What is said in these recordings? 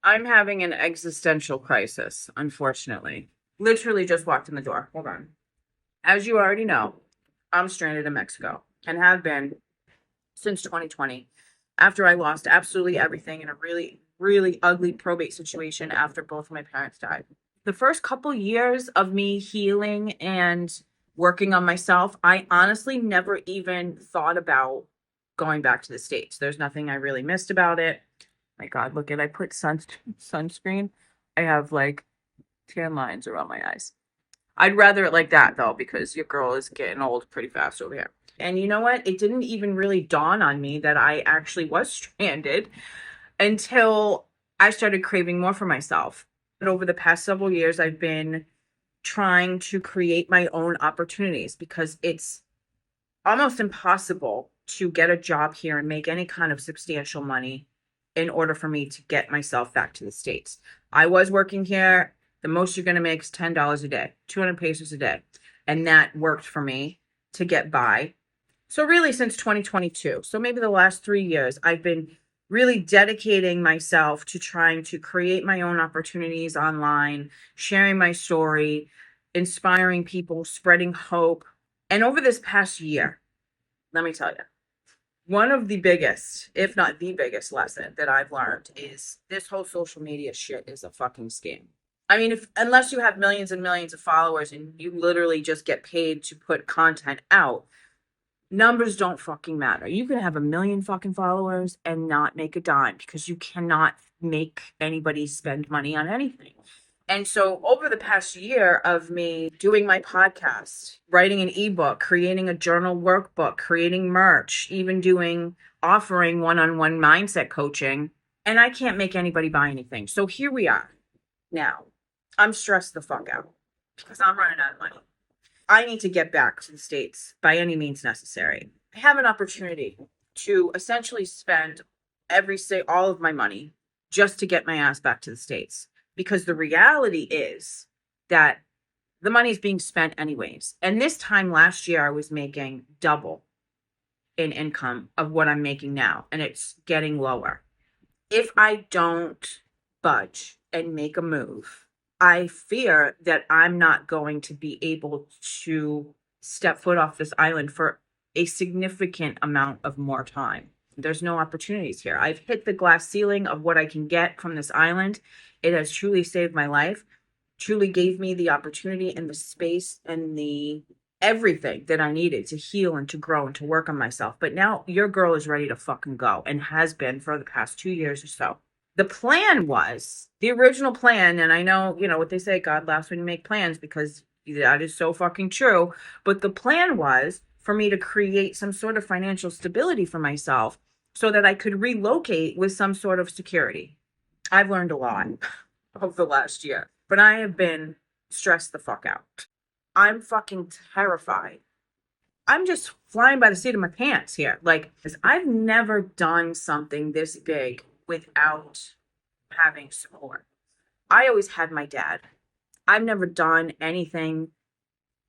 I'm having an existential crisis, unfortunately. Literally just walked in the door. Hold on. As you already know, I'm stranded in Mexico and have been since 2020 after I lost absolutely everything in a really, really ugly probate situation after both of my parents died. The first couple years of me healing and working on myself, I honestly never even thought about going back to the States. There's nothing I really missed about it. My God, look at I put sunscreen. I have like tan lines around my eyes. I'd rather it like that though, because your girl is getting old pretty fast over here. And you know what? It didn't even really dawn on me that I actually was stranded until I started craving more for myself. But over the past several years, I've been trying to create my own opportunities because it's almost impossible to get a job here and make any kind of substantial money in order for me to get myself back to the States. I was working here. The most you're going to make is $10 a day, 200 pesos a day. And that worked for me to get by. So really since 2022, so maybe the last 3 years, I've been really dedicating myself to trying to create my own opportunities online, sharing my story, inspiring people, spreading hope. And over this past year, let me tell you, one of the biggest, if not the biggest lesson that I've learned is this whole social media shit is a fucking scam. I mean, unless you have millions and millions of followers and you literally just get paid to put content out, numbers don't fucking matter. You can have a million fucking followers and not make a dime because you cannot make anybody spend money on anything. And so over the past year of me doing my podcast, writing an ebook, creating a journal workbook, creating merch, even offering one-on-one mindset coaching, and I can't make anybody buy anything. So here we are. Now, I'm stressed the fuck out because I'm running out of money. I need to get back to the States by any means necessary. I have an opportunity to essentially spend all of my money just to get my ass back to the States. Because the reality is that the money is being spent anyways. And this time last year, I was making double in income of what I'm making now. And it's getting lower. If I don't budge and make a move, I fear that I'm not going to be able to step foot off this island for a significant amount of more time. There's no opportunities here. I've hit the glass ceiling of what I can get from this island. It has truly saved my life, truly gave me the opportunity and the space and the everything that I needed to heal and to grow and to work on myself. But now your girl is ready to fucking go and has been for the past 2 years or so. The plan was the original plan. And I know, you know what they say, God laughs when you make plans, because that is so fucking true. But the plan was for me to create some sort of financial stability for myself so that I could relocate with some sort of security. I've learned a lot over the last year, but I have been stressed the fuck out. I'm fucking terrified. I'm just flying by the seat of my pants here. Like, 'cause I've never done something this big without having support. I always had my dad. I've never done anything,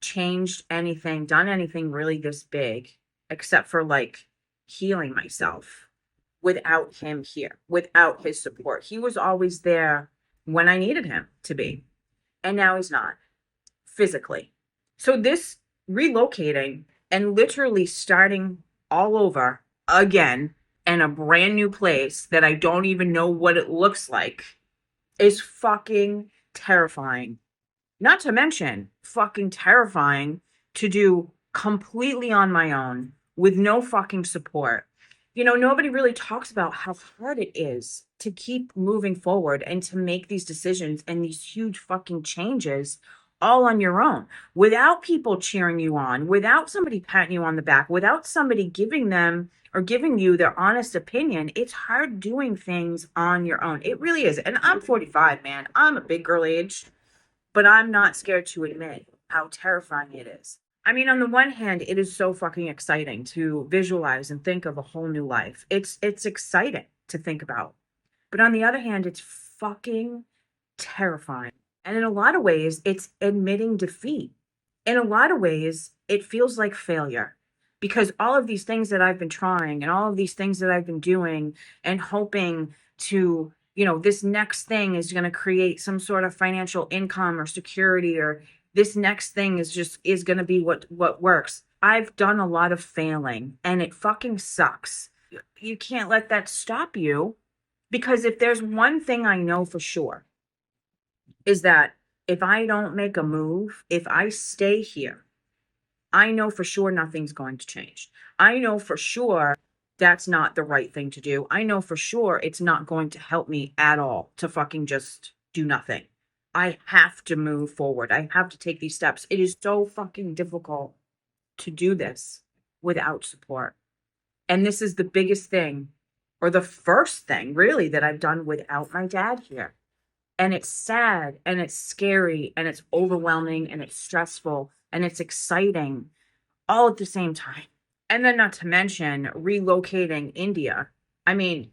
changed anything, done anything really this big, except for like healing myself without him here, without his support. He was always there when I needed him to be. And now he's not physically. So this relocating and literally starting all over again in a brand new place that I don't even know what it looks like is fucking terrifying. Not to mention fucking terrifying to do completely on my own with no fucking support. You know, nobody really talks about how hard it is to keep moving forward and to make these decisions and these huge fucking changes all on your own without people cheering you on, without somebody patting you on the back, without somebody giving them or giving you their honest opinion. It's hard doing things on your own. It really is. And I'm 45, man. I'm a big girl age, but I'm not scared to admit how terrifying it is. I mean, on the one hand, it is so fucking exciting to visualize and think of a whole new life. It's exciting to think about. But on the other hand, it's fucking terrifying. And in a lot of ways, it's admitting defeat. In a lot of ways, it feels like failure because all of these things that I've been trying and all of these things that I've been doing and hoping to you know, this next thing is going to create some sort of financial income or security, or this next thing is going to be what works. I've done a lot of failing and it fucking sucks. You can't let that stop you, because if there's one thing I know for sure is that if I don't make a move, if I stay here, I know for sure nothing's going to change. I know for sure that's not the right thing to do. I know for sure it's not going to help me at all to fucking just do nothing. I have to move forward. I have to take these steps. It is so fucking difficult to do this without support. And this is the biggest thing, or the first thing really, that I've done without my dad here. And it's sad and it's scary and it's overwhelming and it's stressful and it's exciting all at the same time. And then not to mention relocating India. I mean,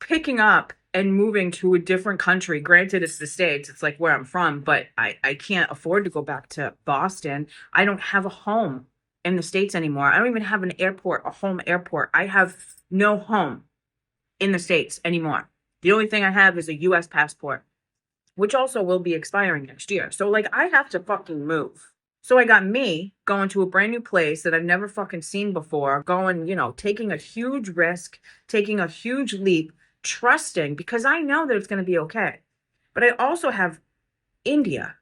picking up and moving to a different country. Granted, it's the States. It's like where I'm from, but I can't afford to go back to Boston. I don't have a home in the States anymore. I don't even have an airport, a home airport. I have no home in the States anymore. The only thing I have is a US passport, which also will be expiring next year. So like I have to fucking move. So I got me going to a brand new place that I've never fucking seen before, going, you know, taking a huge risk, taking a huge leap, trusting, because I know that it's going to be okay. But I also have India.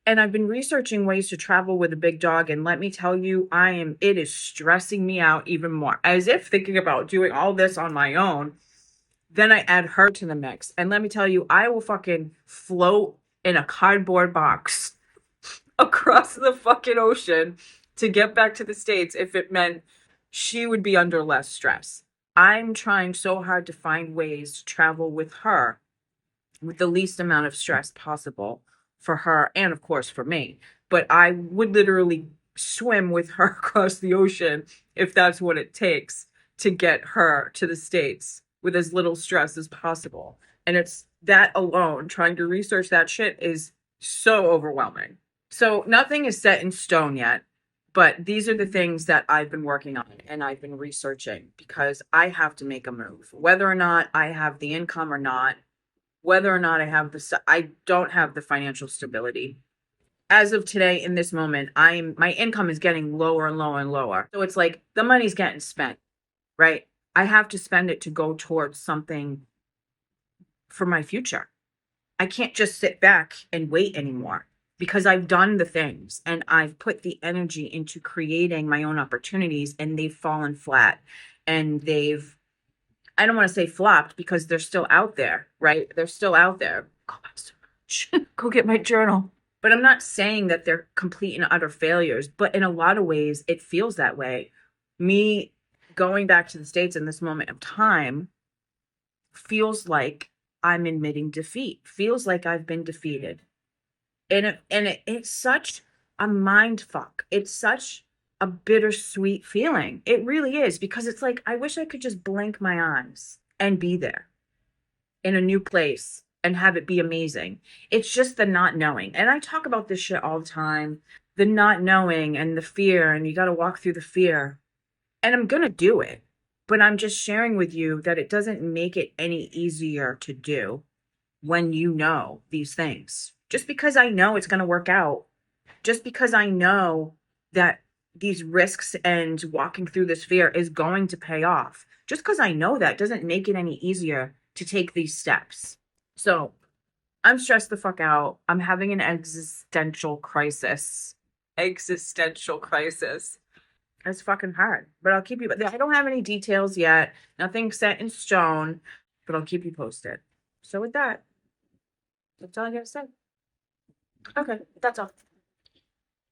And I've been researching ways to travel with a big dog. And let me tell you, it is stressing me out even more. As if thinking about doing all this on my own, then I add her to the mix. And let me tell you, I will fucking float in a cardboard box across the fucking ocean to get back to the States if it meant she would be under less stress. I'm trying so hard to find ways to travel with her with the least amount of stress possible for her and, of course, for me. But I would literally swim with her across the ocean if that's what it takes to get her to the States with as little stress as possible. And it's that alone, trying to research that shit is so overwhelming. So nothing is set in stone yet, but these are the things that I've been working on and I've been researching, because I have to make a move, whether or not I have the income or not, whether or not I don't have the financial stability. As of today, in this moment, my income is getting lower and lower and lower. So it's like the money's getting spent, right? I have to spend it to go towards something for my future. I can't just sit back and wait anymore, because I've done the things and I've put the energy into creating my own opportunities, and they've fallen flat, and I don't want to say flopped, because they're still out there, right? They're still out there. Go back so much. Go get my journal. But I'm not saying that they're complete and utter failures, but in a lot of ways, it feels that way. Me going back to the States in this moment of time feels like I'm admitting defeat, feels like I've been defeated. It's such a mind fuck. It's such a bittersweet feeling. It really is, because it's like, I wish I could just blink my eyes and be there in a new place and have it be amazing. It's just the not knowing. And I talk about this shit all the time, the not knowing and the fear, and you got to walk through the fear. And I'm going to do it, but I'm just sharing with you that it doesn't make it any easier to do when you know these things. Just because I know it's going to work out, just because I know that these risks and walking through this fear is going to pay off, just because I know that doesn't make it any easier to take these steps. So I'm stressed the fuck out. I'm having an existential crisis. It's fucking hard, but I'll keep you. I don't have any details yet. Nothing set in stone, but I'll keep you posted. So with that, that's all I gotta say. Okay, that's all.